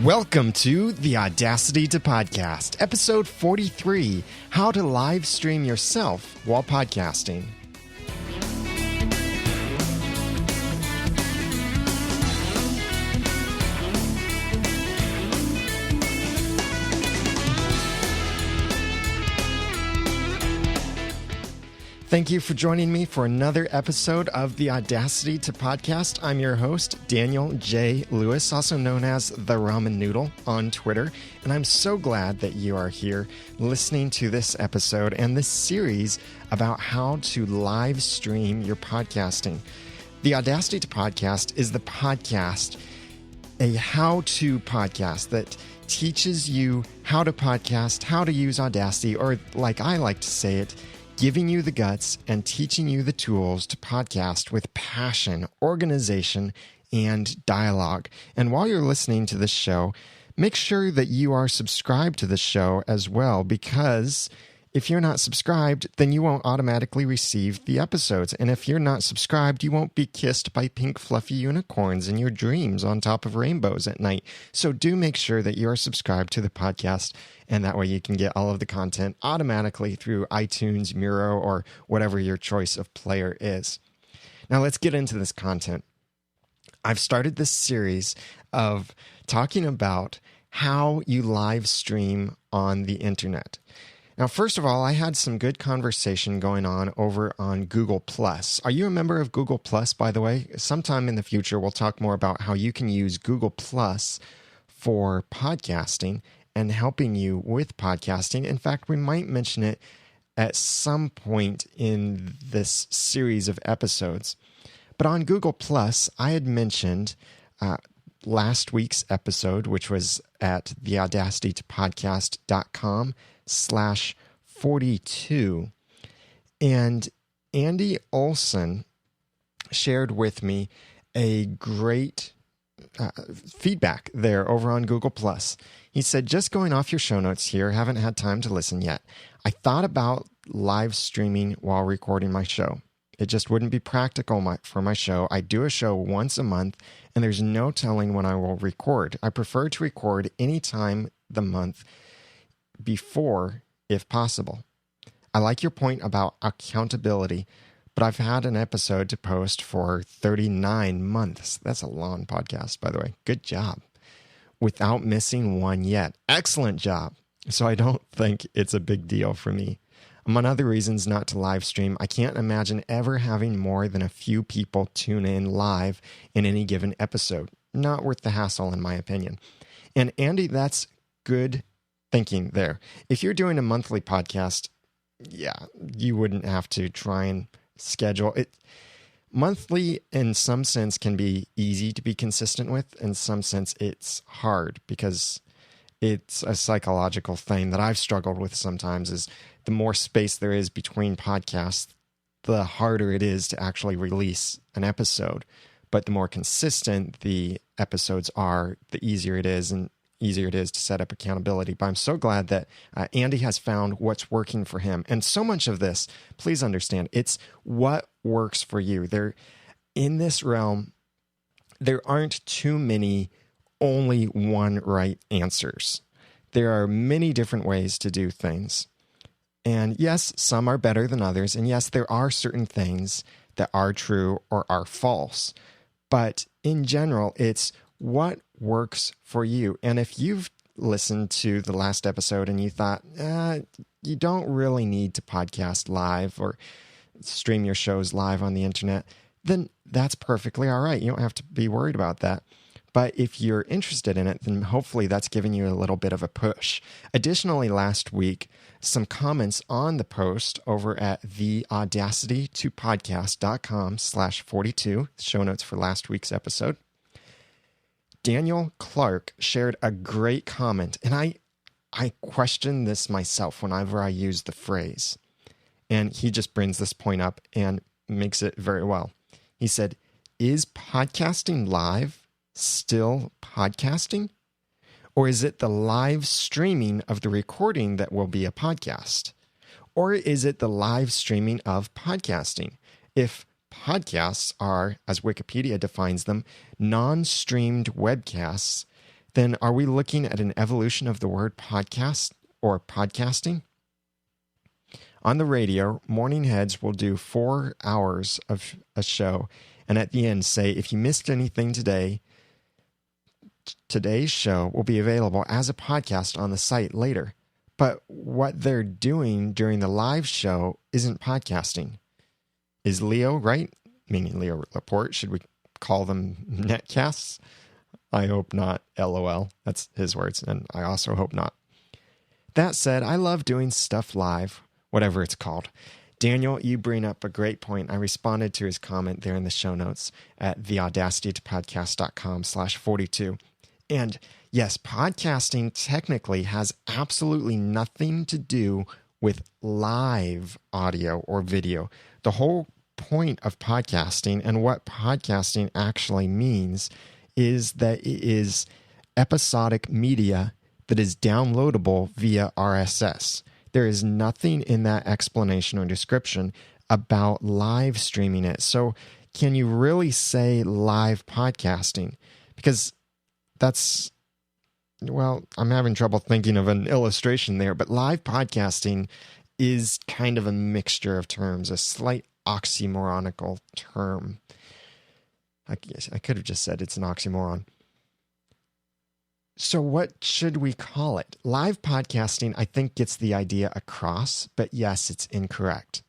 Welcome to the Audacity to Podcast, episode 43, How to Live Stream Yourself While Podcasting. Thank you for joining me for another episode of the Audacity to Podcast. I'm your host, Daniel J. Lewis, also known as The Ramen Noodle on Twitter, and I'm so glad that you are here listening to this episode and this series about how to live stream your podcasting. The Audacity to Podcast is the podcast, a how-to podcast that teaches you how to podcast, how to use Audacity, or like I like to say it, giving you the guts and teaching you the tools to podcast with passion, organization, and dialogue. And while you're listening to this show, make sure that you are subscribed to the show as well, because if you're not subscribed, then you won't automatically receive the episodes. And if you're not subscribed, you won't be kissed by pink fluffy unicorns in your dreams on top of rainbows at night. So do make sure that you are subscribed to the podcast, and that way you can get all of the content automatically through iTunes, Miro, or whatever your choice of player is. Now let's get into this content. I've started this series of talking about how you live stream on the internet. Now, first of all, I had some good conversation going on over on Google+. Are you a member of Google+, by the way? Sometime in the future, we'll talk more about how you can use Google+ for podcasting and helping you with podcasting. In fact, we might mention it at some point in this series of episodes. But on Google+, I had mentioned last week's episode, which was at theaudacitytopodcast.com/42. And Andy Olson shared with me a great feedback there over on Google+. He said, just going off your show notes here, haven't had time to listen yet. I thought about live streaming while recording my show. It just wouldn't be practical for my show. I do a show once a month, and there's no telling when I will record. I prefer to record any time the month before, if possible. I like your point about accountability, but I've had an episode to post for 39 months. That's a long podcast, by the way. Good job. Without missing one yet. Excellent job. So I don't think it's a big deal for me. Among other reasons not to live stream, I can't imagine ever having more than a few people tune in live in any given episode. Not worth the hassle, in my opinion. And Andy, that's good thinking there. If you're doing a monthly podcast, yeah, you wouldn't have to try and schedule it. Monthly, in some sense, can be easy to be consistent with. In some sense, it's hard because it's a psychological thing that I've struggled with sometimes is the more space there is between podcasts, the harder it is to actually release an episode. But the more consistent the episodes are, the easier it is and easier it is to set up accountability. But I'm so glad that Andy has found what's working for him. And so much of this, please understand, it's what works for you. In this realm, there aren't too many only one right answers. There are many different ways to do things. And yes, some are better than others. And yes, there are certain things that are true or are false. But in general, it's what works for you. And if you've listened to the last episode and you thought, you don't really need to podcast live or stream your shows live on the internet, then that's perfectly all right. You don't have to be worried about that. But if you're interested in it, then hopefully that's giving you a little bit of a push. Additionally, last week, some comments on the post over at theaudacitytopodcast.com/42, show notes for last week's episode. Daniel Clark shared a great comment, and I question this myself whenever I use the phrase. And he just brings this point up and makes it very well. He said, is podcasting live still podcasting? Or is it the live streaming of the recording that will be a podcast? Or is it the live streaming of podcasting? If podcasts are, as Wikipedia defines them, non-streamed webcasts, then are we looking at an evolution of the word podcast or podcasting? On the radio, Morning Heads will do 4 hours of a show, and at the end say, if you missed anything today, today's show will be available as a podcast on the site later. But what they're doing during the live show isn't podcasting. Is Leo right? Meaning Leo Laporte. Should we call them netcasts? I hope not. LOL. That's his words, and I also hope not. That said, I love doing stuff live, whatever it's called. Daniel, you bring up a great point. I responded to his comment there in the show notes at theaudacitytopodcast.com/42. And yes, podcasting technically has absolutely nothing to do with live audio or video. The whole point of podcasting and what podcasting actually means is that it is episodic media that is downloadable via RSS. There is nothing in that explanation or description about live streaming it. So can you really say live podcasting? Because that's, well, I'm having trouble thinking of an illustration there, but live podcasting is kind of a mixture of terms, a slight oxymoronical term. I guess I could have just said it's an oxymoron. So what should we call it? Live podcasting, I think, gets the idea across, but yes, it's incorrect.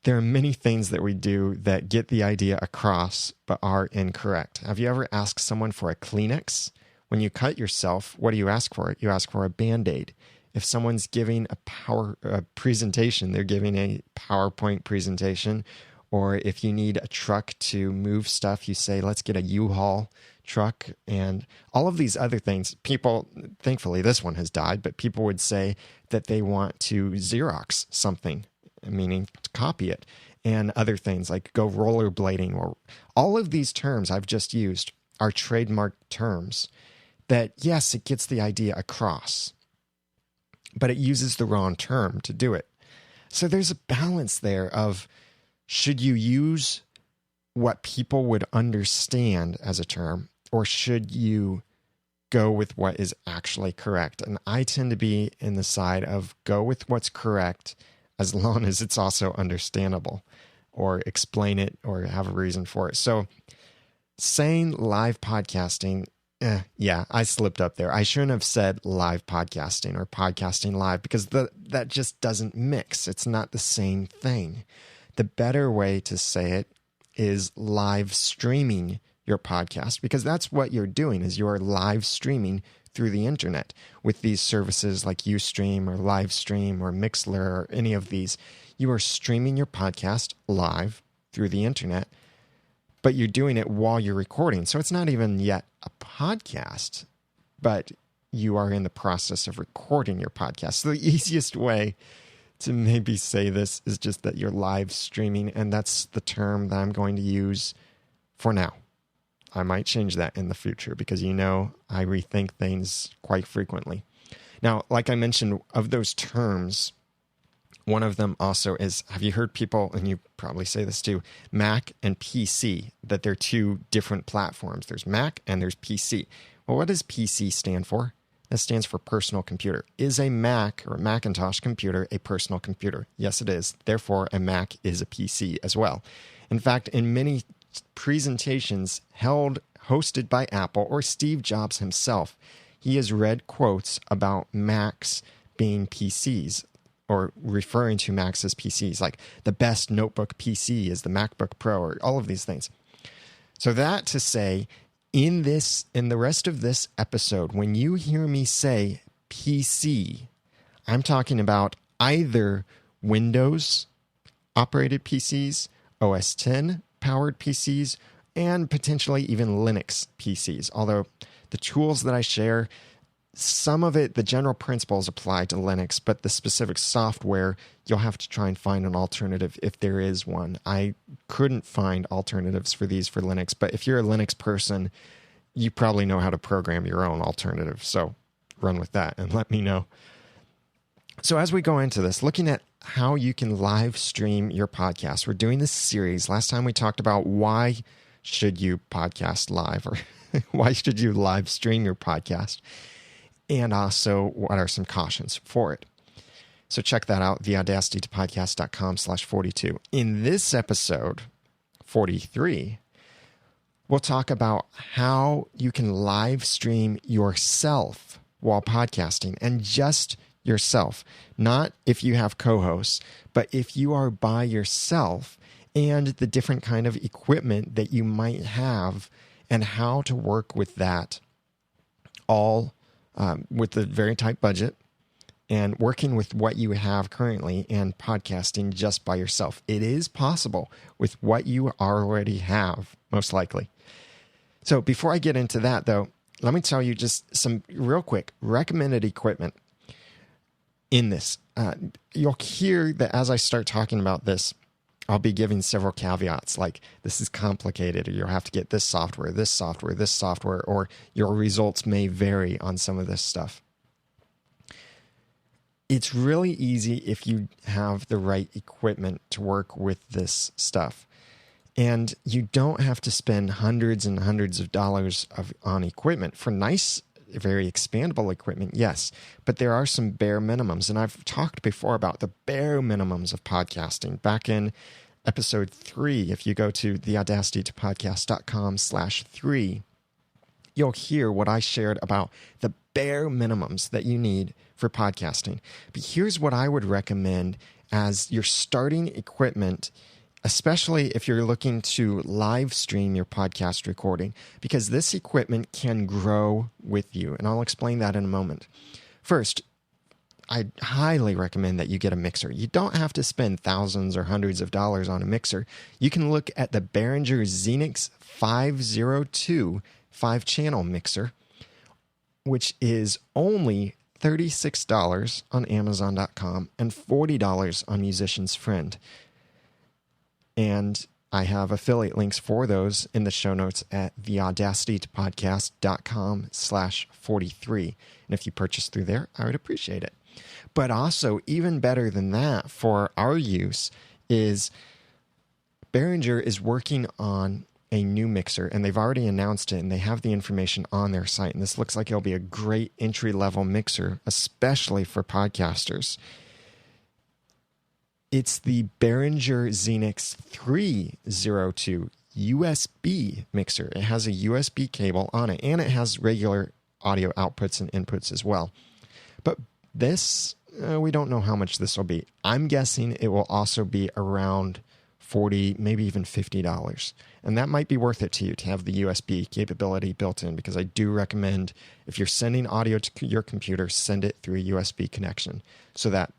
There are many things that we do that get the idea across, but are incorrect. Have you ever asked someone for a Kleenex? When you cut yourself, what do you ask for? You ask for a Band-Aid. If someone's giving a presentation, they're giving a PowerPoint presentation, or if you need a truck to move stuff, you say, let's get a U-Haul truck, and all of these other things. People, thankfully this one has died, but people would say that they want to Xerox something, meaning to copy it, and other things like go rollerblading, or all of these terms I've just used are trademark terms that, yes, it gets the idea across, but it uses the wrong term to do it. So there's a balance there of, should you use what people would understand as a term, or should you go with what is actually correct? And I tend to be in the side of go with what's correct as long as it's also understandable, or explain it or have a reason for it. So saying live podcasting, yeah, I slipped up there. I shouldn't have said live podcasting or podcasting live, because that just doesn't mix. It's not the same thing. The better way to say it is live streaming your podcast, because that's what you're doing, is you're live streaming through the internet with these services like Ustream or Livestream or Mixlr or any of these. You are streaming your podcast live through the internet, but you're doing it while you're recording. So it's not even yet a podcast, but you are in the process of recording your podcast. So the easiest way to maybe say this is just that you're live streaming, and that's the term that I'm going to use for now. I might change that in the future, because I rethink things quite frequently. Now, like I mentioned, of those terms, one of them also is, have you heard people, and you probably say this too, Mac and PC, that they're two different platforms. There's Mac and there's PC. Well, what does PC stand for? That stands for personal computer. Is a Mac or a Macintosh computer a personal computer? Yes, it is. Therefore, a Mac is a PC as well. In fact, in many presentations hosted by Apple or Steve Jobs himself, he has read quotes about Macs being PCs, or referring to Macs as PCs, like the best notebook PC is the MacBook Pro, or all of these things. So that to say, in the rest of this episode, when you hear me say PC, I'm talking about either Windows operated PCs, OS X powered PCs, and potentially even Linux PCs. Although the tools that I share, some of it, the general principles apply to Linux, but the specific software, you'll have to try and find an alternative if there is one. I couldn't find alternatives for these for Linux, but if you're a Linux person, you probably know how to program your own alternative. So run with that and let me know. So as we go into this, looking at how you can live stream your podcast, we're doing this series. Last time we talked about why should you podcast live, or Why should you live stream your podcast? And also, what are some cautions for it? So check that out, theaudacitytopodcast.com/42. In this episode, 43, we'll talk about how you can live stream yourself while podcasting, and just yourself. Not if you have co-hosts, but if you are by yourself, and the different kind of equipment that you might have and how to work with that, all with a very tight budget and working with what you have currently and podcasting just by yourself. It is possible with what you already have, most likely. So before I get into that, though, let me tell you just some real quick recommended equipment in this. You'll hear that as I start talking about this, I'll be giving several caveats like this is complicated, or you'll have to get this software, this software, this software, or your results may vary on some of this stuff. It's really easy if you have the right equipment to work with this stuff. And you don't have to spend hundreds and hundreds of dollars on equipment. For nice, very expandable equipment, yes. But there are some bare minimums. And I've talked before about the bare minimums of podcasting. Back in episode 3, if you go to theaudacitytopodcast.com/3, you'll hear what I shared about the bare minimums that you need for podcasting. But here's what I would recommend as your starting equipment, especially if you're looking to live stream your podcast recording, because this equipment can grow with you. And I'll explain that in a moment. First, I highly recommend that you get a mixer. You don't have to spend thousands or hundreds of dollars on a mixer. You can look at the Behringer Xenix 502 5-channel mixer, which is only $36 on Amazon.com and $40 on Musician's Friend. And I have affiliate links for those in the show notes at theaudacitytopodcast.com/43. And if you purchase through there, I would appreciate it. But also, even better than that for our use is Behringer is working on a new mixer, and they've already announced it, and they have the information on their site. And this looks like it'll be a great entry-level mixer, especially for podcasters. It's the Behringer Xenix 302 USB mixer. It has a USB cable on it, and it has regular audio outputs and inputs as well. But this, we don't know how much this will be. I'm guessing it will also be around $40, maybe even $50. And that might be worth it to you to have the USB capability built in, because I do recommend if you're sending audio to your computer, send it through a USB connection so that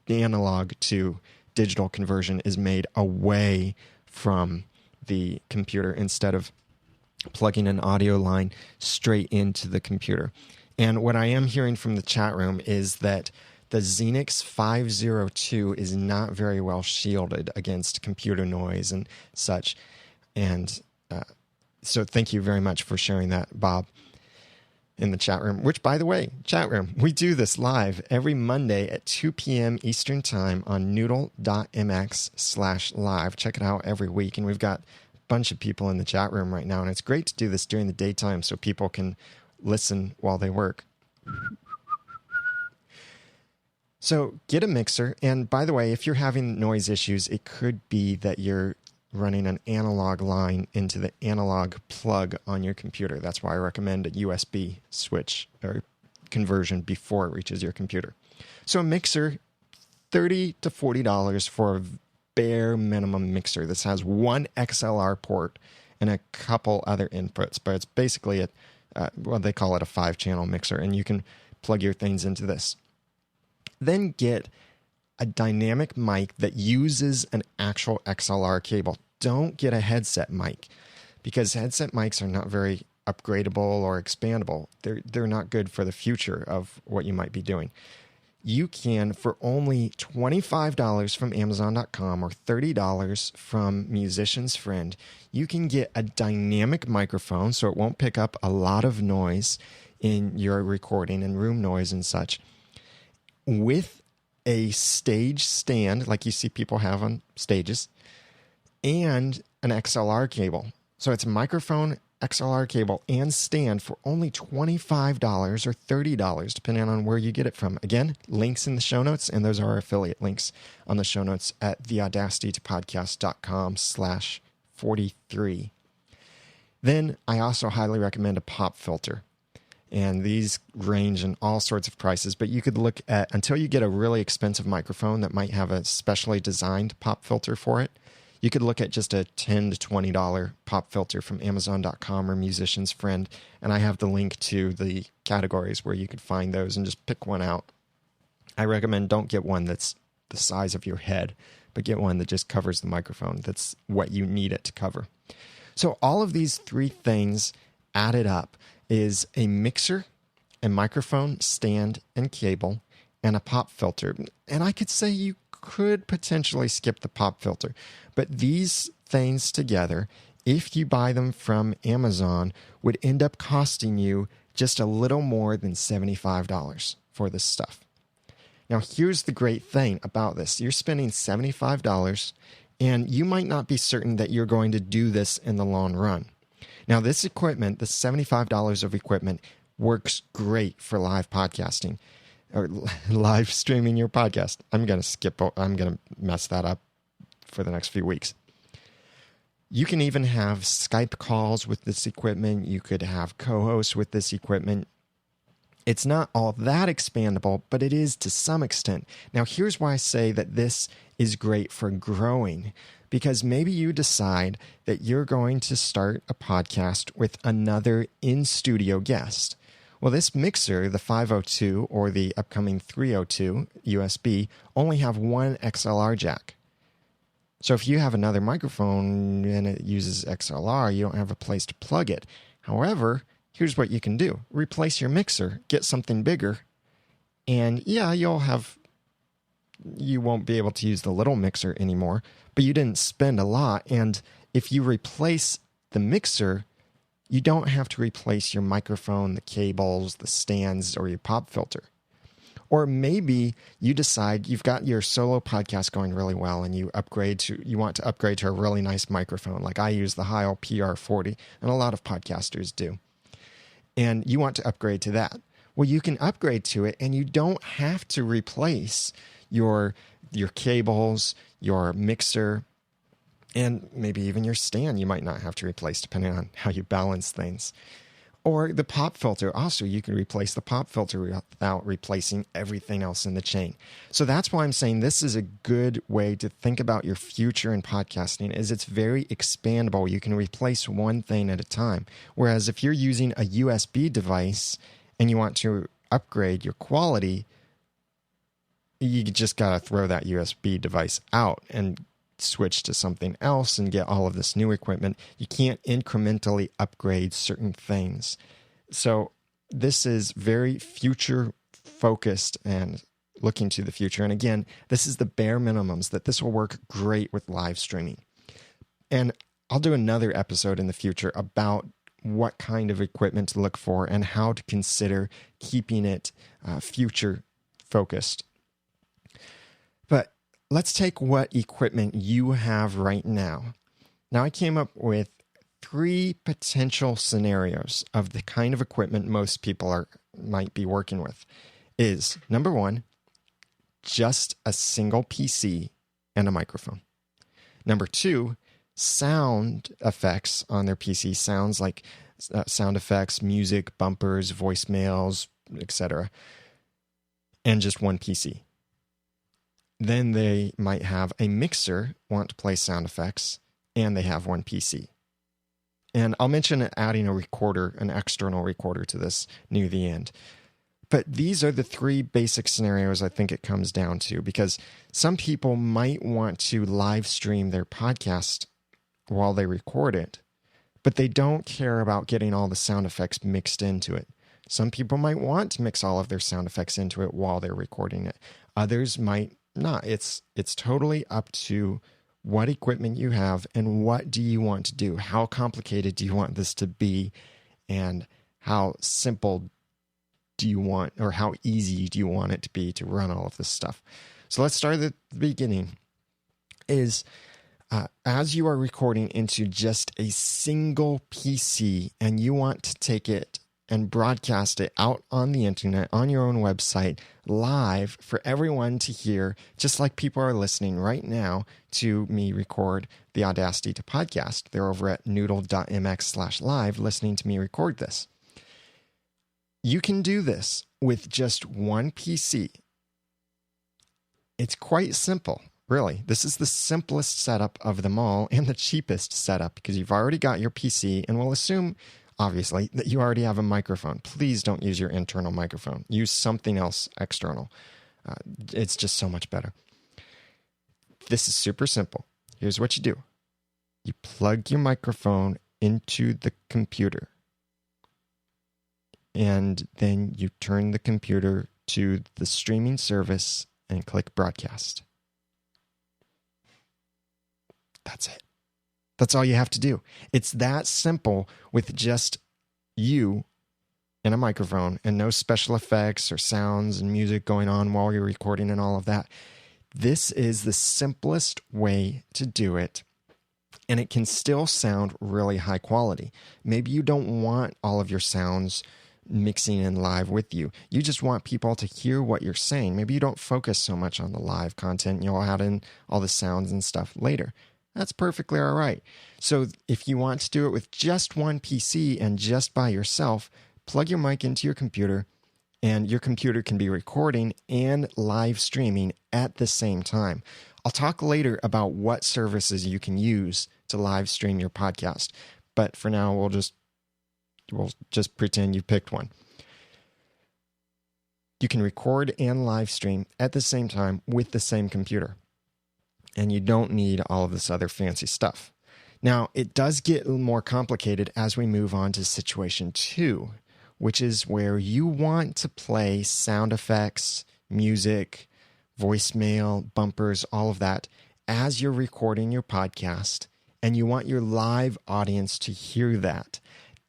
the analog to digital conversion is made away from the computer instead of plugging an audio line straight into the computer. And what I am hearing from the chat room is that the Xenix 502 is not very well shielded against computer noise and such. And so thank you very much for sharing that, Bob, in the chat room. Which, by the way, chat room, we do this live every Monday at 2 p.m. Eastern Time on noodle.mx/live. Check it out every week. And we've got a bunch of people in the chat room right now. And it's great to do this during the daytime so people can listen while they work. So get a mixer. And by the way, if you're having noise issues, it could be that you're running an analog line into the analog plug on your computer. That's why I recommend a USB switch or conversion before it reaches your computer. So a mixer, $30 to $40 for a bare minimum mixer. This has one XLR port and a couple other inputs, but it's basically they call it a 5-channel mixer, and you can plug your things into this. Then get a dynamic mic that uses an actual XLR cable. Don't get a headset mic, because headset mics are not very upgradable or expandable. They're not good for the future of what you might be doing. You can, for only $25 from Amazon.com or $30 from Musician's Friend, you can get a dynamic microphone so it won't pick up a lot of noise in your recording and room noise and such, with a stage stand like you see people have on stages, and an XLR cable. So it's a microphone XLR cable and stand for only $25 or $30, depending on where you get it from. Again, links in the show notes, and those are our affiliate links on the show notes at theaudacitytopodcast.com/43. Then I also highly recommend a pop filter. And these range in all sorts of prices, but you could look at, until you get a really expensive microphone that might have a specially designed pop filter for it, you could look at just a $10 to $20 pop filter from Amazon.com or Musician's Friend. And I have the link to the categories where you could find those and just pick one out. I recommend don't get one that's the size of your head, but get one that just covers the microphone. That's what you need it to cover. So all of these three things added up is a mixer, a microphone, stand, and cable, and a pop filter. And I could say you could potentially skip the pop filter, but these things together, if you buy them from Amazon, would end up costing you just a little more than $75 for this stuff. Now, here's the great thing about this. You're spending $75, and you might not be certain that you're going to do this in the long run. Now, this equipment, the $75 of equipment, works great for live podcasting or live streaming your podcast. I'm going to mess that up for the next few weeks. You can even have Skype calls with this equipment. You could have co-hosts with this equipment. It's not all that expandable, but it is to some extent. Now, here's why I say that this is great for growing. Because maybe you decide that you're going to start a podcast with another in-studio guest. Well, this mixer, the 502 or the upcoming 302 USB, only have one XLR jack. So if you have another microphone and it uses XLR, you don't have a place to plug it. However, here's what you can do. Replace your mixer, get something bigger, and yeah, you won't be able to use the little mixer anymore, but you didn't spend a lot. And if you replace the mixer, you don't have to replace your microphone, the cables, the stands, or your pop filter. Or maybe you decide you've got your solo podcast going really well and you want to upgrade to a really nice microphone. Like I use the Heil PR40, and a lot of podcasters do. And you want to upgrade to that. Well, you can upgrade to it, and you don't have to replace your cables, your mixer, and maybe even your stand you might not have to replace depending on how you balance things. Or the pop filter. Also, you can replace the pop filter without replacing everything else in the chain. So that's why I'm saying this is a good way to think about your future in podcasting, is it's very expandable. You can replace one thing at a time. Whereas if you're using a USB device and you want to upgrade your quality, you just got to throw that USB device out and switch to something else and get all of this new equipment. You can't incrementally upgrade certain things. So this is very future focused and looking to the future. And again, this is the bare minimums that this will work great with live streaming. And I'll do another episode in the future about what kind of equipment to look for and how to consider keeping it future focused. But let's take what equipment you have right now. Now, I came up with 3 potential scenarios of the kind of equipment most people might be working with. Is number 1, just a single PC and a microphone. Number 2, sound effects on their PC. Sounds like sound effects, music, bumpers, voicemails, etc. And just one PC. Then they might have a mixer, want to play sound effects, and they have one PC. And I'll mention adding a recorder, an external recorder to this near the end. But these are the 3 basic scenarios I think it comes down to, because some people might want to live stream their podcast while they record it, but they don't care about getting all the sound effects mixed into it. Some people might want to mix all of their sound effects into it while they're recording it. Others might not. It's totally up to what equipment you have and what do you want to do. How complicated do you want this to be, and how simple do you want, or how easy do you want it to be to run all of this stuff? So let's start at the beginning. As you are recording into just a single PC and you want to take it and broadcast it out on the internet, on your own website, live for everyone to hear, just like people are listening right now to me record the Audacity to podcast. They're over at noodle.mx/live listening to me record this. You can do this with just one PC. It's quite simple, really. This is the simplest setup of them all and the cheapest setup because you've already got your PC, and we'll assume, obviously, that you already have a microphone. Please don't use your internal microphone. Use something else external. It's just so much better. This is super simple. Here's what you do. You plug your microphone into the computer, and then you turn the computer to the streaming service and click broadcast. That's it. That's all you have to do. It's that simple with just you and a microphone and no special effects or sounds and music going on while you're recording and all of that. This is the simplest way to do it, and it can still sound really high quality. Maybe you don't want all of your sounds mixing in live with you. You just want people to hear what you're saying. Maybe you don't focus so much on the live content. You'll add in all the sounds and stuff later. That's perfectly all right. So if you want to do it with just one PC and just by yourself, plug your mic into your computer, and your computer can be recording and live streaming at the same time. I'll talk later about what services you can use to live stream your podcast, but for now we'll just pretend you picked one. You can record and live stream at the same time with the same computer. And you don't need all of this other fancy stuff. Now, it does get more complicated as we move on to situation 2, which is where you want to play sound effects, music, voicemail, bumpers, all of that as you're recording your podcast, and you want your live audience to hear that.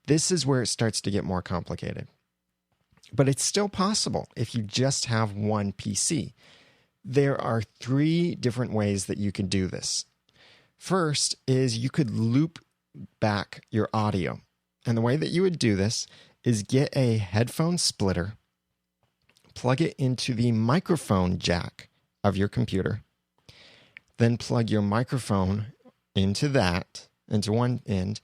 This is where it starts to get more complicated. But it's still possible if you just have one PC. There are 3 different ways that you can do this. First is you could loop back your audio. And the way that you would do this is get a headphone splitter, plug it into the microphone jack of your computer, then plug your microphone into one end,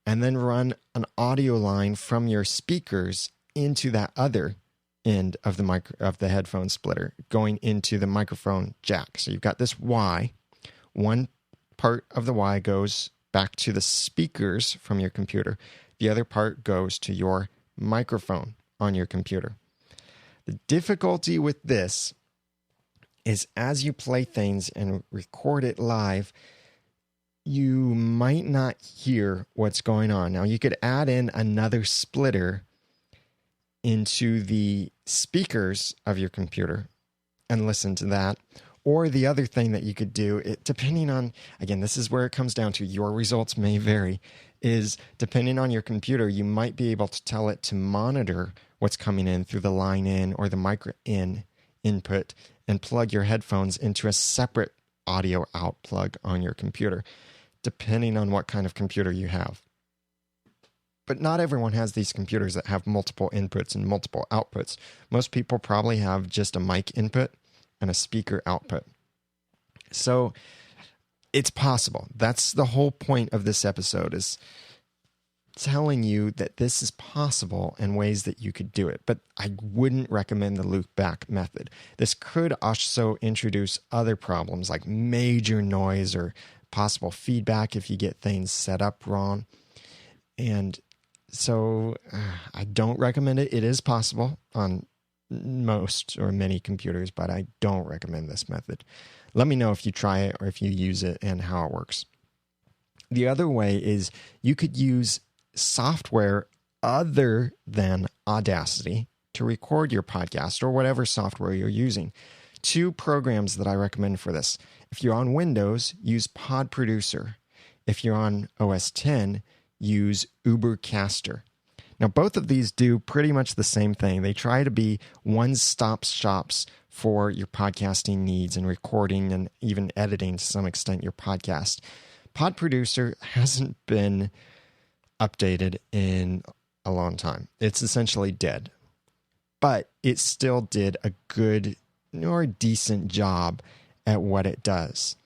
and then run an audio line from your speakers into that other end of the headphone splitter going into the microphone jack. So you've got this Y. One part of the Y goes back to the speakers from your computer. The other part goes to your microphone on your computer. The difficulty with this is as you play things and record it live, you might not hear what's going on. Now, you could add in another splitter into the speakers of your computer and listen to that. Or the other thing that you could do, depending on, again, this is where it comes down to your results may vary, is depending on your computer, you might be able to tell it to monitor what's coming in through the line in or the micro in input and plug your headphones into a separate audio out plug on your computer, depending on what kind of computer you have. But not everyone has these computers that have multiple inputs and multiple outputs. Most people probably have just a mic input and a speaker output. So it's possible. That's the whole point of this episode, is telling you that this is possible and ways that you could do it. But I wouldn't recommend the loop back method. This could also introduce other problems like major noise or possible feedback if you get things set up wrong. And so I don't recommend it. It is possible on most or many computers, but I don't recommend this method. Let me know if you try it or if you use it and how it works. The other way is you could use software other than Audacity to record your podcast or whatever software you're using. 2 programs that I recommend for this. If you're on Windows, use Pod Producer. If you're on OS X, use Ubercaster. Now, both of these do pretty much the same thing. They try to be one-stop shops for your podcasting needs and recording and even editing to some extent your podcast. Pod Producer hasn't been updated in a long time. It's essentially dead, but it still did a good or decent job at what it does.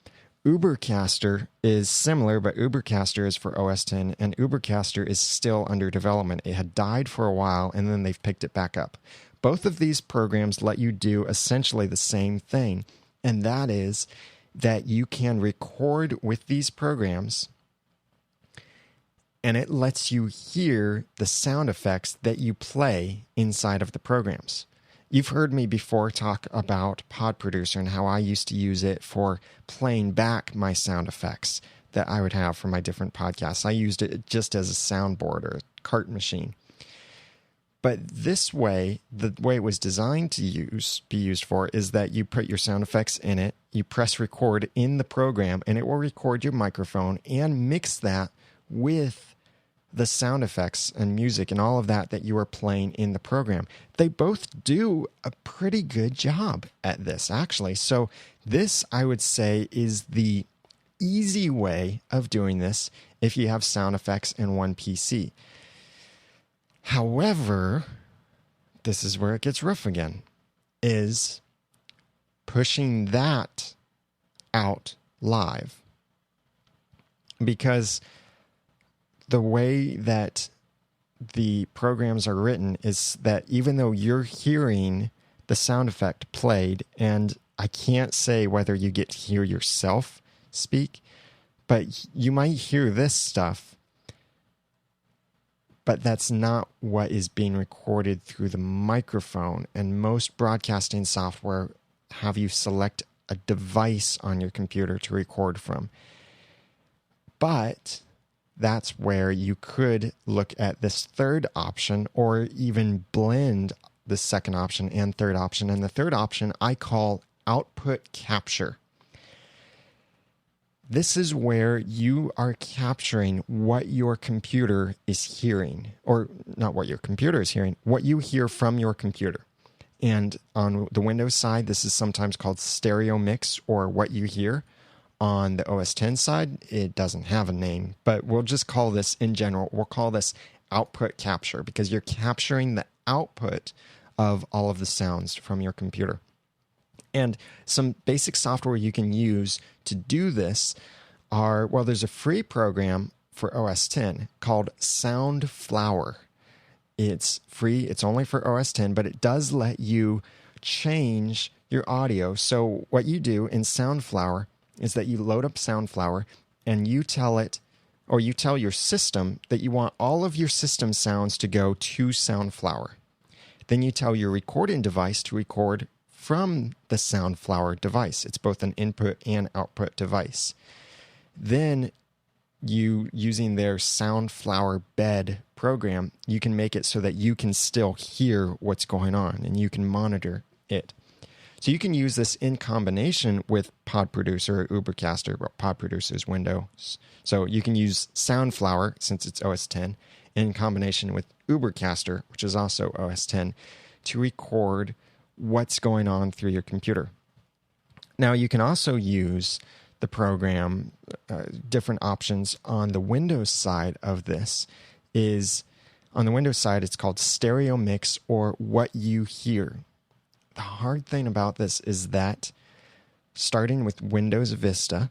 Ubercaster is similar, but Ubercaster is for OS X, and Ubercaster is still under development. It had died for a while, and then they've picked it back up. Both of these programs let you do essentially the same thing, and that is that you can record with these programs, and it lets you hear the sound effects that you play inside of the programs. You've heard me before talk about Pod Producer and how I used to use it for playing back my sound effects that I would have for my different podcasts. I used it just as a soundboard or a cart machine. But this way, the way it was designed to be used for is that you put your sound effects in it, you press record in the program, and it will record your microphone and mix that with the sound effects and music and all of that you are playing in the program. They both do a pretty good job at this, actually. So this, I would say, is the easy way of doing this if you have sound effects in one PC. However, this is where it gets rough again, is pushing that out live. Because the way that the programs are written is that even though you're hearing the sound effect played, and I can't say whether you get to hear yourself speak, but you might hear this stuff, but that's not what is being recorded through the microphone. And most broadcasting software have you select a device on your computer to record from. But that's where you could look at this third option or even blend the second option and third option. And the third option I call output capture. This is where you are capturing what your computer is hearing, or not what your computer is hearing, what you hear from your computer. And on the Windows side, this is sometimes called stereo mix, or what you hear. On the OS X side, it doesn't have a name, but we'll just call this, in general, we'll call this output capture, because you're capturing the output of all of the sounds from your computer. And some basic software you can use to do this are, well, there's a free program for OS X called Soundflower. It's free, it's only for OS X, but it does let you change your audio. So what you do in Soundflower is that you load up Soundflower and you tell it, or you tell your system that you want all of your system sounds to go to Soundflower. Then you tell your recording device to record from the Soundflower device. It's both an input and output device. Then you, using their Soundflower bed program, you can make it so that you can still hear what's going on and you can monitor it. So you can use this in combination with Pod Producer or Ubercaster, but Pod Producer is Windows. So you can use Soundflower, since it's OS X, in combination with Ubercaster, which is also OS X, to record what's going on through your computer. Now, you can also use the program, different options on the Windows side of this is, on the Windows side, it's called Stereo Mix, or What You Hear. The hard thing about this is that starting with Windows Vista,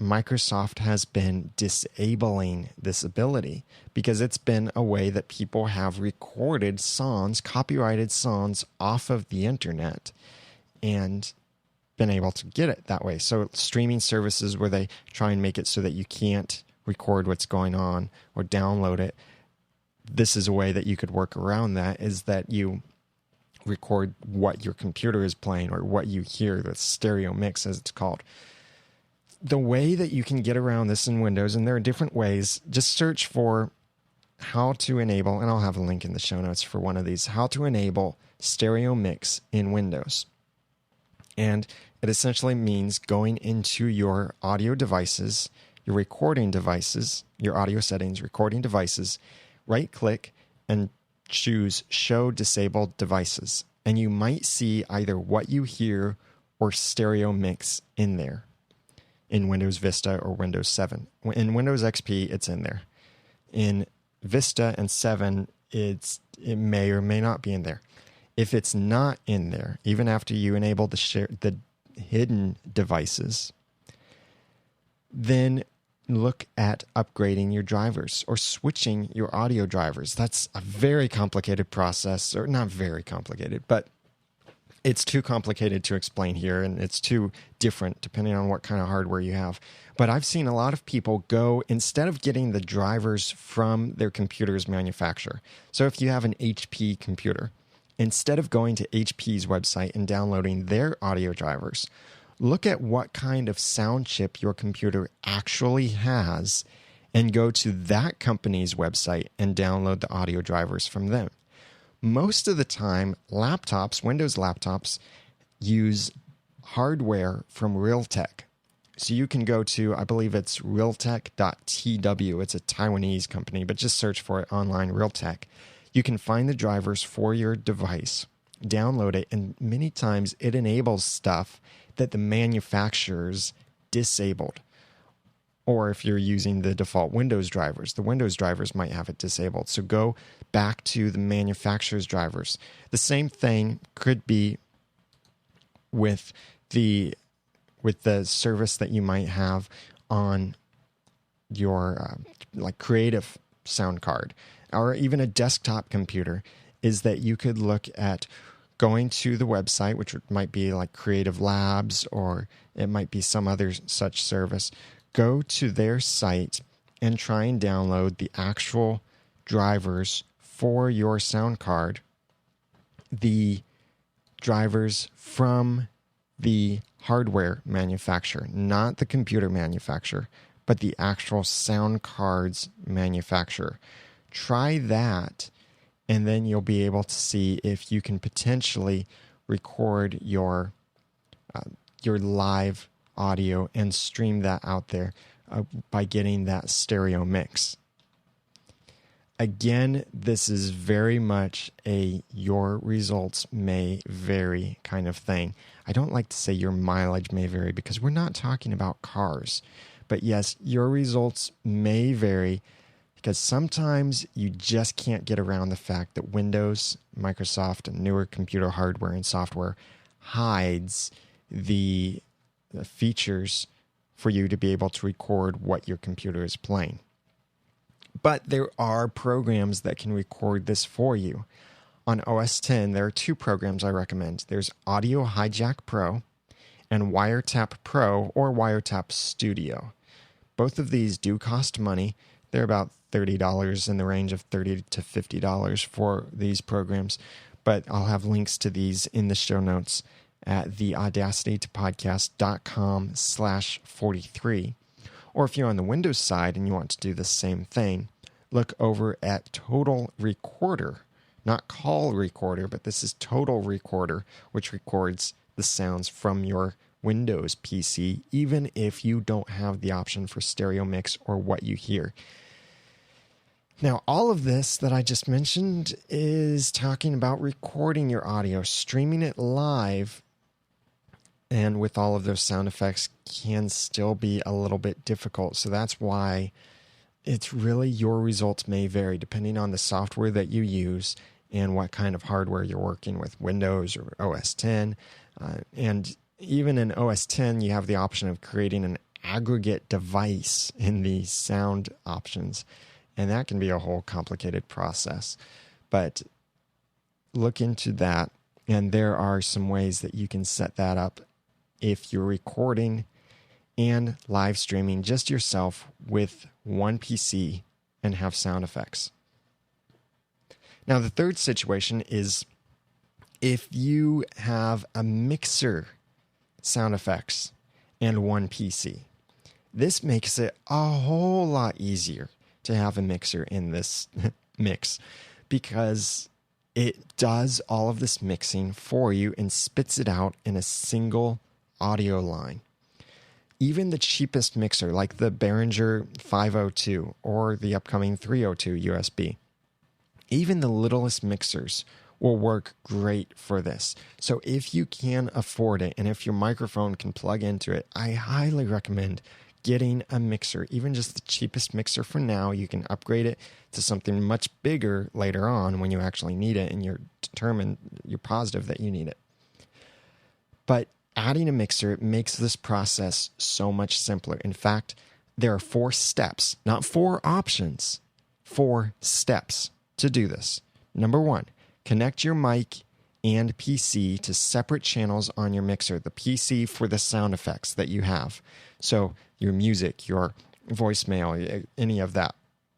Microsoft has been disabling this ability because it's been a way that people have recorded songs, copyrighted songs off of the internet and been able to get it that way. So streaming services where they try and make it so that you can't record what's going on or download it, this is a way that you could work around that, is that you record what your computer is playing or what you hear, the stereo mix as it's called. The way that you can get around this in Windows, and there are different ways, just search for how to enable, and I'll have a link in the show notes for one of these, how to enable stereo mix in Windows. And it essentially means going into your audio devices, your recording devices, your audio settings, recording devices, right-click, and choose Show Disabled Devices. and you might see either what you hear or stereo mix in there in Windows Vista or Windows 7. In Windows XP, it's in there. In Vista and 7, it may or may not be in there. If it's not in there, even after you enable the hidden devices, then look at upgrading your drivers or switching your audio drivers. That's a very complicated process, or not very complicated, but it's too complicated to explain here, and it's too different depending on what kind of hardware you have. But I've seen a lot of people go, instead of getting the drivers from their computer's manufacturer. So if you have an HP computer, instead of going to HP's website and downloading their audio drivers, look at what kind of sound chip your computer actually has and go to that company's website and download the audio drivers from them. Most of the time, laptops, Windows laptops, use hardware from Realtek. So you can go to, I believe it's realtek.tw. It's a Taiwanese company, but just search for it online, Realtek. You can find the drivers for your device, download it, and many times it enables stuff that the manufacturers disabled. Or if you're using the default Windows drivers, the Windows drivers might have it disabled. So go back to the manufacturer's drivers. The same thing could be with the service that you might have on your like creative sound card, or even a desktop computer, is that you could look at going to the website, which might be like Creative Labs, or it might be some other such service. Go to their site and try and download the actual drivers for your sound card, the drivers from the hardware manufacturer, not the computer manufacturer, but the actual sound cards manufacturer. Try that, and then you'll be able to see if you can potentially record your live audio and stream that out there by getting that stereo mix. Again, this is very much a your results may vary kind of thing. I don't like to say your mileage may vary because we're not talking about cars. But yes, your results may vary because sometimes you just can't get around the fact that Windows, Microsoft, and newer computer hardware and software hides the features for you to be able to record what your computer is playing. But there are programs that can record this for you. On OS X, there are two programs I recommend. There's Audio Hijack Pro and Wiretap Pro or Wiretap Studio. Both of these do cost money. They're about $30, in the range of $30 to $50 for these programs. But I'll have links to these in the show notes at the audacitytopodcast.com/43. Or if you're on the Windows side and you want to do the same thing, look over at Total Recorder. Not Call Recorder, but this is Total Recorder, which records the sounds from your Windows PC, even if you don't have the option for stereo mix or what you hear. Now, all of this that I just mentioned is talking about recording your audio, streaming it live, and with all of those sound effects can still be a little bit difficult. So that's why it's really your results may vary depending on the software that you use and what kind of hardware you're working with, Windows or OS X. And even in OS X, you have the option of creating an aggregate device in the sound options. And that can be a whole complicated process. But look into that. And there are some ways that you can set that up if you're recording and live streaming just yourself with one PC and have sound effects. Now, the third situation is if you have a mixer sound effects and one PC. This makes it a whole lot easier to have a mixer in this mix because it does all of this mixing for you and spits it out in a single audio line. Even the cheapest mixer, like the Behringer 502 or the upcoming 302 USB, even the littlest mixers will work great for this. So if you can afford it and if your microphone can plug into it, I highly recommend getting a mixer, even just the cheapest mixer for now. You can upgrade it to something much bigger later on when you actually need it and you're positive that you need it. But adding a mixer makes this process so much simpler. In fact, there are 4 steps, not 4 options, 4 steps to do this. Number 1, connect your mic and PC to separate channels on your mixer, the PC for the sound effects that you have. So your music, your voicemail, any of that,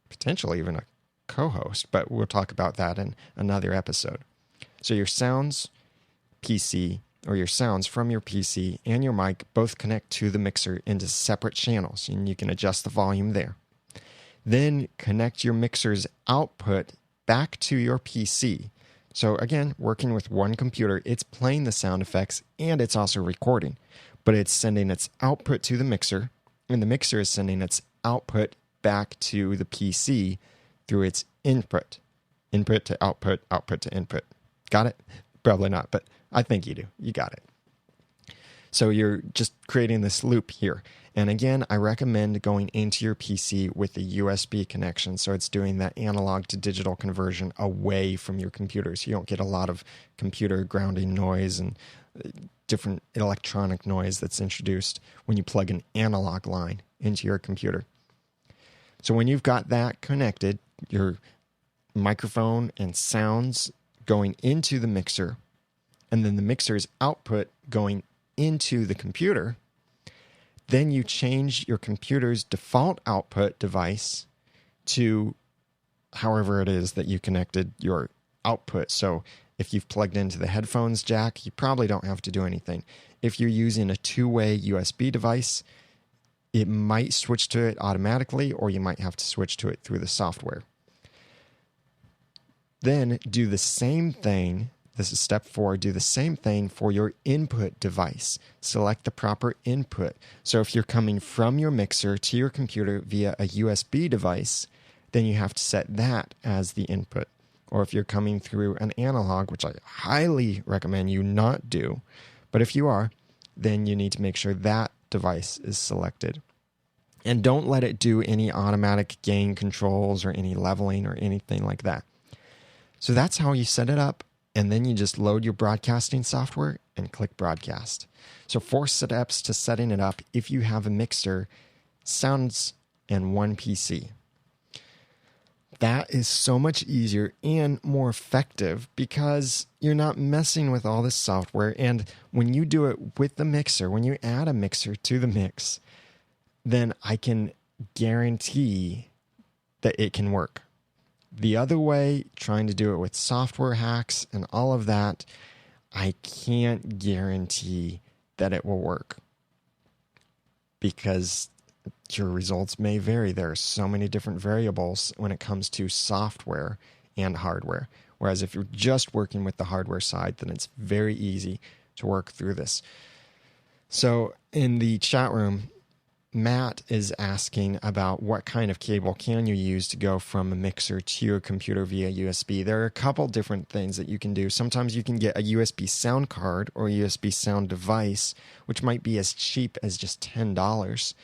potentially even a co-host, but we'll talk about that in another episode. So your sounds PC, or your sounds from your PC and your mic both connect to the mixer into separate channels, and you can adjust the volume there. Then connect your mixer's output back to your PC. So again, working with one computer, it's playing the sound effects and it's also recording, but it's sending its output to the mixer, and the mixer is sending its output back to the PC through its input. Input to output, output to input. Got it? Probably not, but I think you do. You got it. So you're just creating this loop here. And again, I recommend going into your PC with a USB connection. So it's doing that analog to digital conversion away from your computer. So you don't get a lot of computer grounding noise and different electronic noise that's introduced when you plug an analog line into your computer. So when you've got that connected, your microphone and sounds going into the mixer, and then the mixer's output going into the computer, then you change your computer's default output device to however it is that you connected your output. So if you've plugged into the headphones jack, you probably don't have to do anything. If you're using a 2-way USB device, it might switch to it automatically, or you might have to switch to it through the software. Then do the same thing. This is step 4. Do the same thing for your input device. Select the proper input. So if you're coming from your mixer to your computer via a USB device, then you have to set that as the input. Or if you're coming through an analog, which I highly recommend you not do, but if you are, then you need to make sure that device is selected. And don't let it do any automatic gain controls or any leveling or anything like that. So that's how you set it up. And then you just load your broadcasting software and click broadcast. So 4 steps to setting it up if you have a mixer, sounds, and one PC. That is so much easier and more effective because you're not messing with all this software. And when you do it with the mixer, when you add a mixer to the mix, then I can guarantee that it can work. The other way, trying to do it with software hacks and all of that, I can't guarantee that it will work because your results may vary. There are so many different variables when it comes to software and hardware. Whereas if you're just working with the hardware side, then it's very easy to work through this. So in the chat room, Matt is asking about what kind of cable can you use to go from a mixer to your computer via USB. There are a couple different things that you can do. Sometimes you can get a USB sound card or a USB sound device, which might be as cheap as just $10.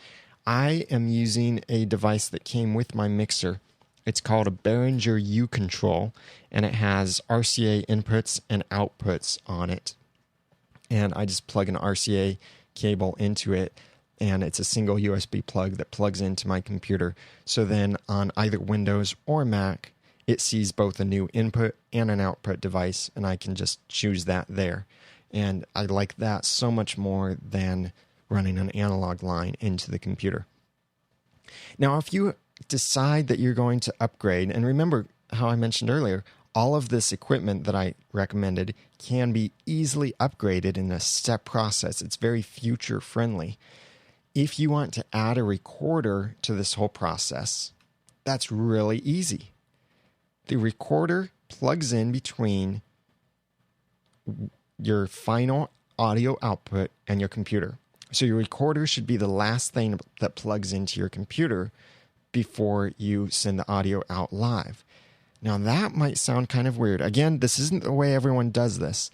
I am using a device that came with my mixer. It's called a Behringer U-Control, and it has RCA inputs and outputs on it. And I just plug an RCA cable into it, and it's a single USB plug that plugs into my computer. So then on either Windows or Mac, it sees both a new input and an output device, and I can just choose that there. And I like that so much more than running an analog line into the computer. Now, if you decide that you're going to upgrade, and remember how I mentioned earlier, all of this equipment that I recommended can be easily upgraded in a step process. It's very future friendly. If you want to add a recorder to this whole process, that's really easy. The recorder plugs in between your final audio output and your computer. So your recorder should be the last thing that plugs into your computer before you send the audio out live. Now, that might sound kind of weird. Again, this isn't the way everyone does this.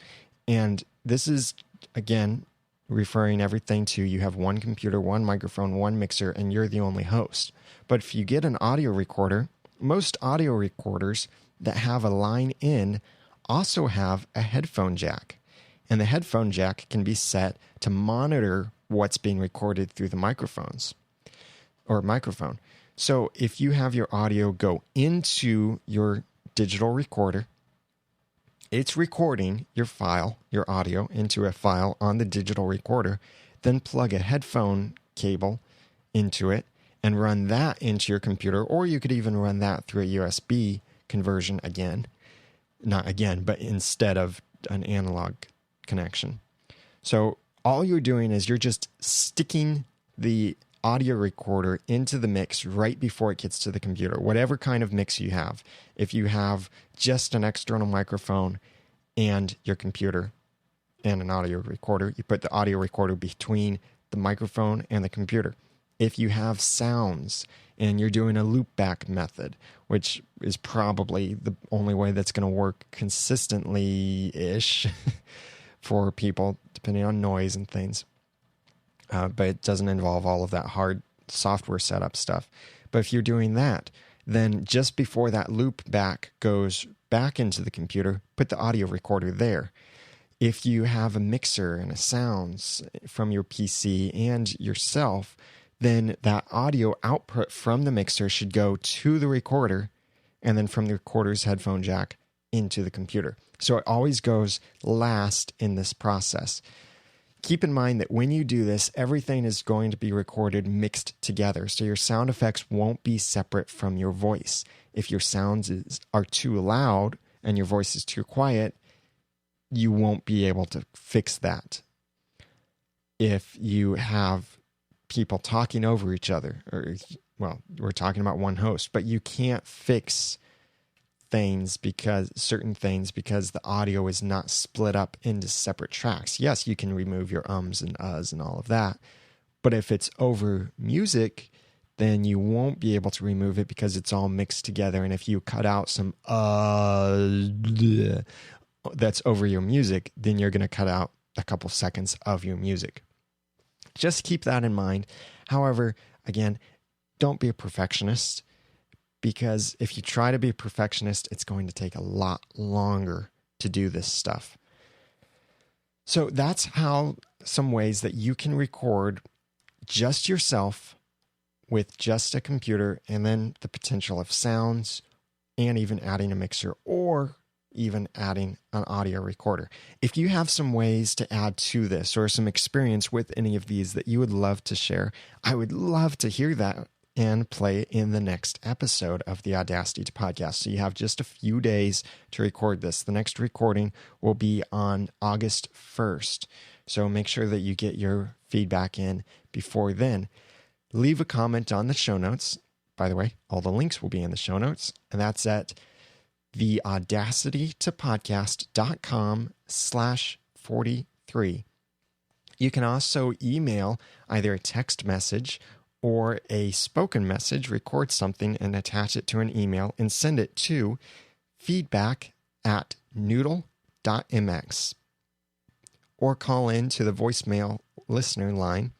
And this is, again, referring everything to you have one computer, one microphone, one mixer, and you're the only host. But if you get an audio recorder, most audio recorders that have a line in also have a headphone jack. And the headphone jack can be set to monitor what's being recorded through the microphones or microphone. So if you have your audio go into your digital recorder, it's recording your file, your audio, into a file on the digital recorder, then plug a headphone cable into it and run that into your computer, or you could even run that through a USB conversion but instead of an analog connection. So all you're doing is you're just sticking the audio recorder into the mix right before it gets to the computer, whatever kind of mix you have. If you have just an external microphone and your computer and an audio recorder, you put the audio recorder between the microphone and the computer. If you have sounds and you're doing a loopback method, which is probably the only way that's going to work consistently-ish for people, depending on noise and things, but it doesn't involve all of that hard software setup stuff. But if you're doing that, then just before that loop back goes back into the computer, put the audio recorder there. If you have a mixer and a sounds from your PC and yourself, then that audio output from the mixer should go to the recorder and then from the recorder's headphone jack into the computer. So it always goes last in this process. Keep in mind that when you do this, everything is going to be recorded mixed together. So your sound effects won't be separate from your voice. If your sounds are too loud and your voice is too quiet, you won't be able to fix that. If you have people talking over each other, we're talking about one host, but you can't fix certain things because the audio is not split up into separate tracks. Yes, you can remove your ums and uhs and all of that, but if it's over music, then you won't be able to remove it because it's all mixed together. And if you cut out some that's over your music, then you're going to cut out a couple seconds of your music. Just keep that in mind. However, again, don't be a perfectionist, because if you try to be a perfectionist, it's going to take a lot longer to do this stuff. So that's some ways that you can record just yourself with just a computer, and then the potential of sounds and even adding a mixer or even adding an audio recorder. If you have some ways to add to this or some experience with any of these that you would love to share, I would love to hear that and play in the next episode of the Audacity podcast. So you have just a few days to record this. The next recording will be on August 1st. So make sure that you get your feedback in before then. Leave a comment on the show notes. By the way, all the links will be in the show notes. And that's at theaudacitytopodcast.com/43. You can also email either a text message or a spoken message, record something and attach it to an email and send it to feedback@noodle.mx, or call in to the voicemail listener line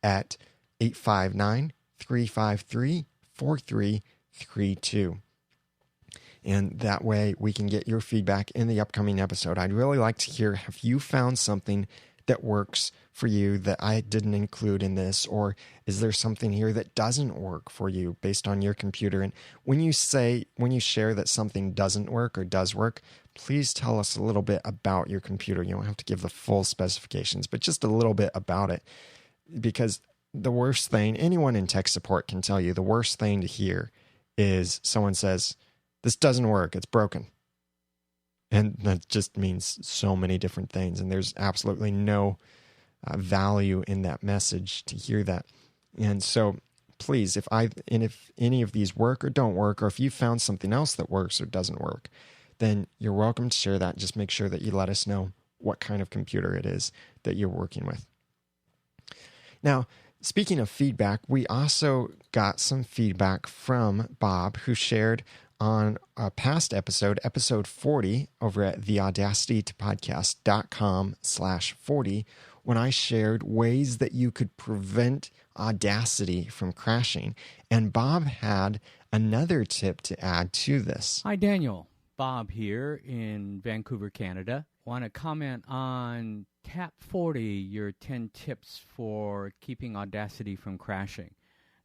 at 859-353-4332. And that way we can get your feedback in the upcoming episode. I'd really like to hear, have you found something that works for you that I didn't include in this? Or is there something here that doesn't work for you based on your computer? And when you share that something doesn't work or does work, please tell us a little bit about your computer. You don't have to give the full specifications, but just a little bit about it. Because the worst thing, anyone in tech support can tell you, the worst thing to hear is someone says, "This doesn't work, it's broken." And that just means so many different things. And there's absolutely no value in that message to hear that. And so please, if any of these work or don't work, or if you found something else that works or doesn't work, then you're welcome to share that. Just make sure that you let us know what kind of computer it is that you're working with. Now, speaking of feedback, we also got some feedback from Bob, who shared on a past episode, episode 40, over at theaudacitytopodcast.com/40, when I shared ways that you could prevent Audacity from crashing. And Bob had another tip to add to this. Hi, Daniel. Bob here in Vancouver, Canada. Want to comment on TAP043, your 10 tips for keeping Audacity from crashing.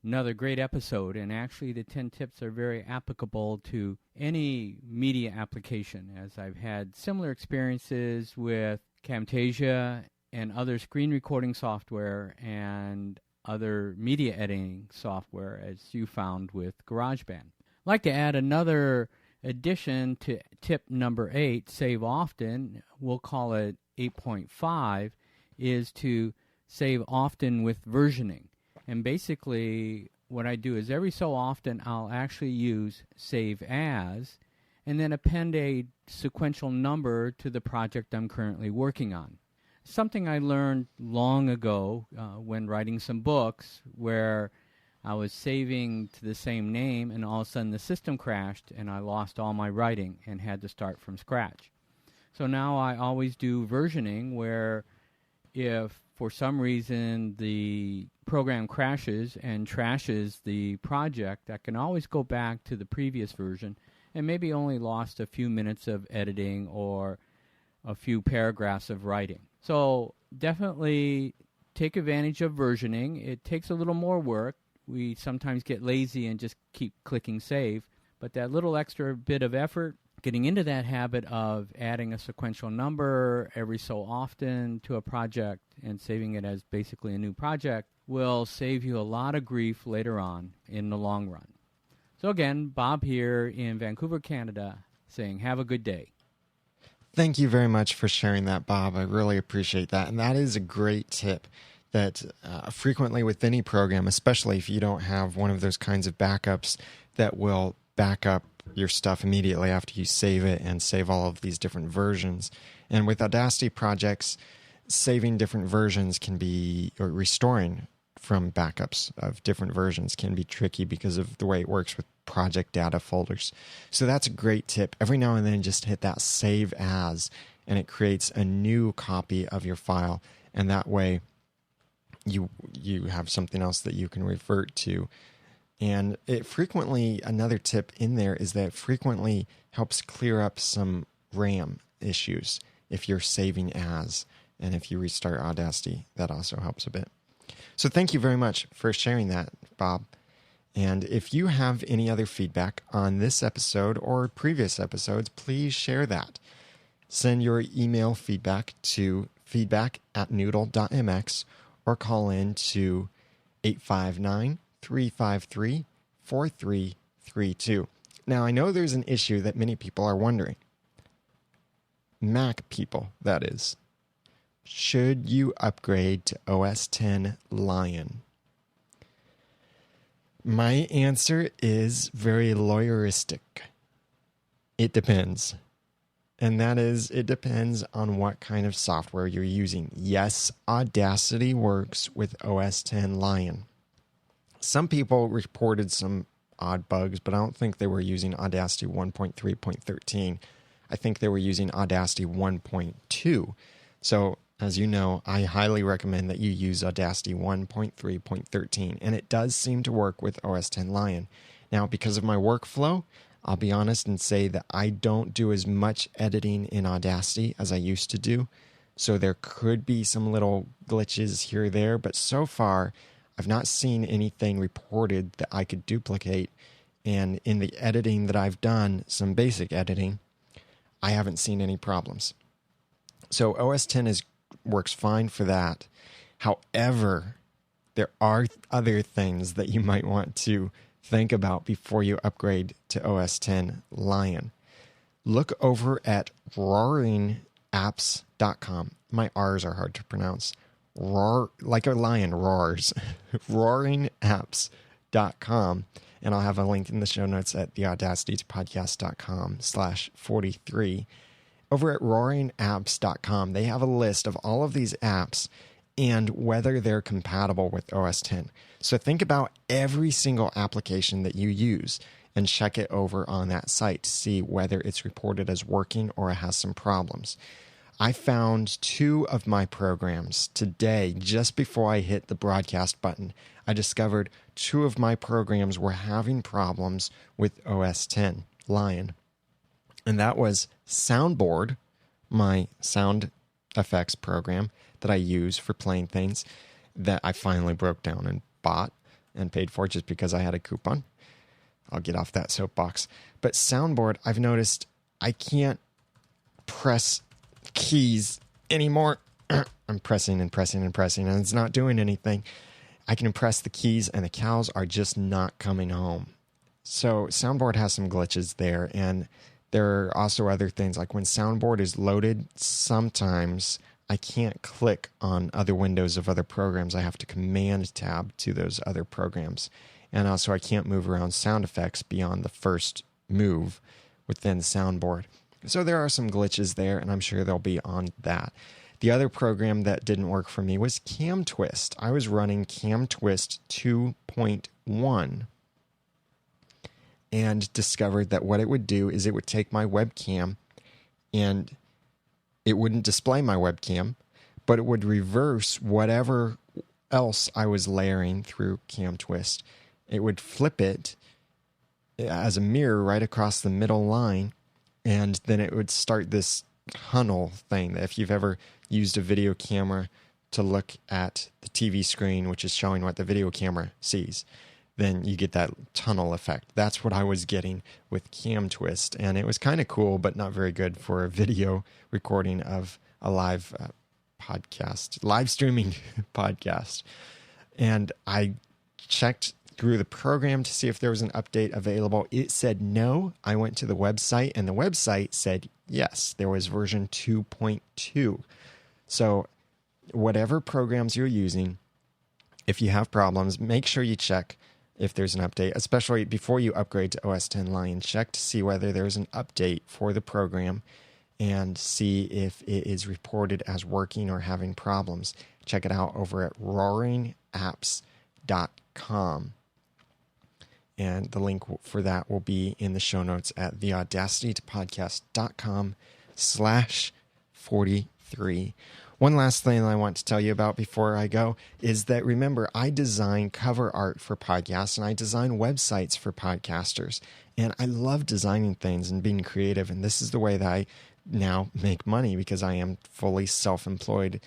Another great episode, and actually the 10 tips are very applicable to any media application, as I've had similar experiences with Camtasia and other screen recording software and other media editing software, as you found with GarageBand. I'd like to add another addition to tip number 8, save often. We'll call it 8.5, is to save often with versioning. And basically what I do is every so often I'll actually use save as and then append a sequential number to the project I'm currently working on. Something I learned long ago when writing some books, where I was saving to the same name and all of a sudden the system crashed and I lost all my writing and had to start from scratch. So now I always do versioning, where if for some reason the program crashes and trashes the project, I can always go back to the previous version and maybe only lost a few minutes of editing or a few paragraphs of writing. So definitely take advantage of versioning. It takes a little more work. We sometimes get lazy and just keep clicking save, but that little extra bit of effort, getting into that habit of adding a sequential number every so often to a project and saving it as basically a new project, will save you a lot of grief later on in the long run. So again, Bob here in Vancouver, Canada, saying have a good day. Thank you very much for sharing that, Bob. I really appreciate that. And that is a great tip that frequently with any program, especially if you don't have one of those kinds of backups that will back up your stuff immediately after you save it and save all of these different versions. And with Audacity projects, saving different versions can be, or restoring from backups of different versions can be tricky because of the way it works with project data folders. So that's a great tip. Every now and then just hit that save as, and it creates a new copy of your file. And that way you have something else that you can revert to. And it frequently, another tip in there is that it frequently helps clear up some RAM issues if you're saving as. And if you restart Audacity, that also helps a bit. So thank you very much for sharing that, Bob. And if you have any other feedback on this episode or previous episodes, please share that. Send your email feedback to feedback@noodle.mx or call in to 859-353-4332. Now, I know there's an issue that many people are wondering. Mac people, that is. Should you upgrade to OS X Lion? My answer is very lawyeristic. It depends. And that is, it depends on what kind of software you're using. Yes, Audacity works with OS X Lion. Some people reported some odd bugs, but I don't think they were using Audacity 1.3.13. I think they were using Audacity 1.2. So, as you know, I highly recommend that you use Audacity 1.3.13, and it does seem to work with OS X Lion. Now, because of my workflow, I'll be honest and say that I don't do as much editing in Audacity as I used to do, so there could be some little glitches here or there, but so far, I've not seen anything reported that I could duplicate, and in the editing that I've done, some basic editing, I haven't seen any problems. So OS X works fine for that. However, there are other things that you might want to think about before you upgrade to OS X Lion. Look over at roaringapps.com. My R's are hard to pronounce. Roar, like a lion roars. roaringapps.com. And I'll have a link in the show notes at theaudacitypodcast.com/43. Over at roaringapps.com, they have a list of all of these apps and whether they're compatible with OS X. So think about every single application that you use and check it over on that site to see whether it's reported as working or it has some problems. I found 2 of my programs today, just before I hit the broadcast button. I discovered 2 of my programs were having problems with OS X Lion. And that was Soundboard, my sound effects program that I use for playing things that I finally broke down and bought and paid for just because I had a coupon. I'll get off that soapbox. But Soundboard, I've noticed I can't press keys anymore. I'm pressing and pressing and pressing, and it's not doing anything. I can press the keys, and the cows are just not coming home. So Soundboard has some glitches there, and there are also other things. Like when Soundboard is loaded, sometimes I can't click on other windows of other programs. I have to Command tab to those other programs. And also I can't move around sound effects beyond the first move within Soundboard. So there are some glitches there, and I'm sure they'll be on that. The other program that didn't work for me was CamTwist. I was running CamTwist 2.1 and discovered that what it would do is it would take my webcam and it wouldn't display my webcam, but it would reverse whatever else I was layering through CamTwist. It would flip it as a mirror right across the middle line, and then it would start this tunnel thing that if you've ever used a video camera to look at the TV screen, which is showing what the video camera sees, then you get that tunnel effect. That's what I was getting with CamTwist, and it was kind of cool, but not very good for a video recording of a live podcast, live streaming podcast. And I checked through the program to see if there was an update available. It said no. I went to the website, and the website said yes, there was version 2.2. So whatever programs you're using, if you have problems, make sure you check if there's an update, especially before you upgrade to OS X Lion. Check to see whether there's an update for the program and see if it is reported as working or having problems. Check it out over at roaringapps.com. And the link for that will be in the show notes at theaudacitypodcast.com/43. One last thing I want to tell you about before I go is that, remember, I design cover art for podcasts, and I design websites for podcasters. And I love designing things and being creative. And this is the way that I now make money, because I am fully self-employed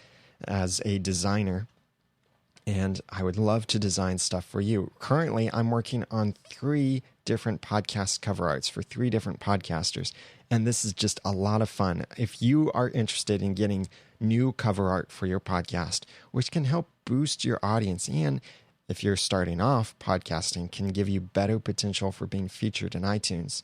as a designer. And I would love to design stuff for you. Currently, I'm working on 3 different podcast cover arts for 3 different podcasters. And this is just a lot of fun. If you are interested in getting new cover art for your podcast, which can help boost your audience, and if you're starting off, podcasting can give you better potential for being featured in iTunes,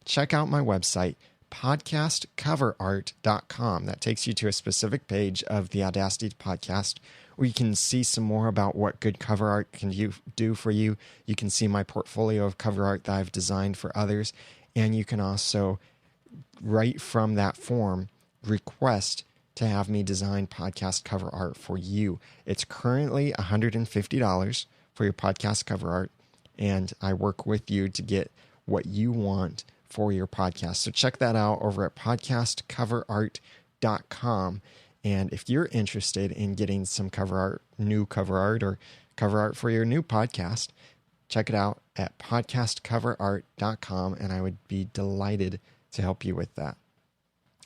check out my website, podcastcoverart.com. That takes you to a specific page of the Audacity podcast where you can see some more about what good cover art can do for you. You can see my portfolio of cover art that I've designed for others, and you can also, right from that form, request to have me design podcast cover art for you. It's currently $150 for your podcast cover art, and I work with you to get what you want for your podcast. So check that out over at podcastcoverart.com. And if you're interested in getting some cover art, new cover art, or cover art for your new podcast, check it out at podcastcoverart.com, and I would be delighted to help you with that.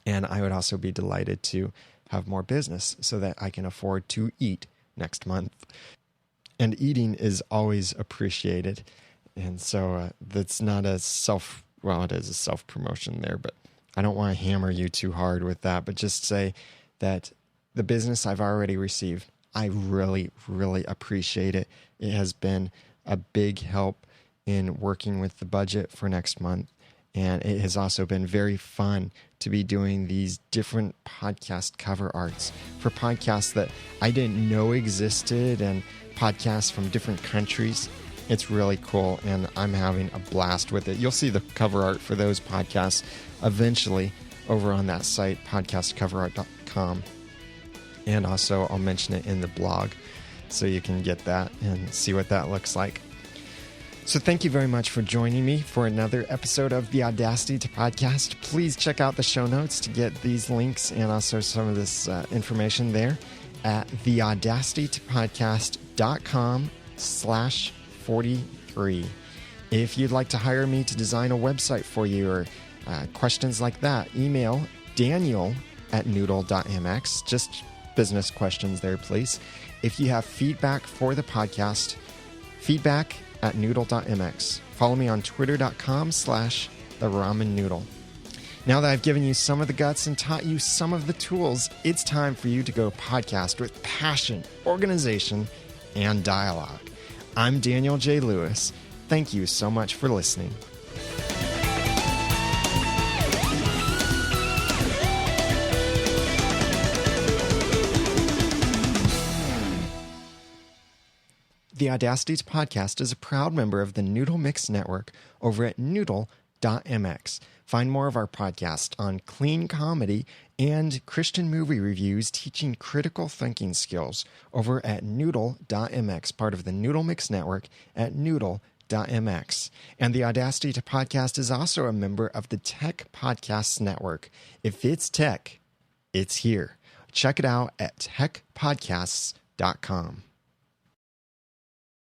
And I would also be delighted to have more business so that I can afford to eat next month. And eating is always appreciated. And so that's not a it is a self-promotion there, but I don't want to hammer you too hard with that, but just say that the business I've already received, I really, really appreciate it. It has been a big help in working with the budget for next month. And it has also been very fun to be doing these different podcast cover arts for podcasts that I didn't know existed and podcasts from different countries. It's really cool, and I'm having a blast with it. You'll see the cover art for those podcasts eventually over on that site, podcastcoverart.com. And also I'll mention it in the blog so you can get that and see what that looks like. So thank you very much for joining me for another episode of the Audacity to Podcast. Please check out the show notes to get these links and also some of this information there at theaudacitytopodcast.com/43. If you'd like to hire me to design a website for you or questions like that, email daniel@noodle.mx. Just business questions there, please. If you have feedback for the podcast, feedback@noodle.mx. Follow me on twitter.com/theramennoodle. Now that I've given you some of the guts and taught you some of the tools, it's time for you to go podcast with passion, organization, and dialogue. I'm Daniel J. Lewis. Thank you so much for listening. The Audacity Podcast is a proud member of the Noodle Mix Network over at noodle.mx. Find more of our podcast on clean comedy and Christian movie reviews teaching critical thinking skills over at noodle.mx, part of the Noodle Mix Network at noodle.mx. And the Audacity Podcast is also a member of the Tech Podcasts Network. If it's tech, it's here. Check it out at techpodcasts.com.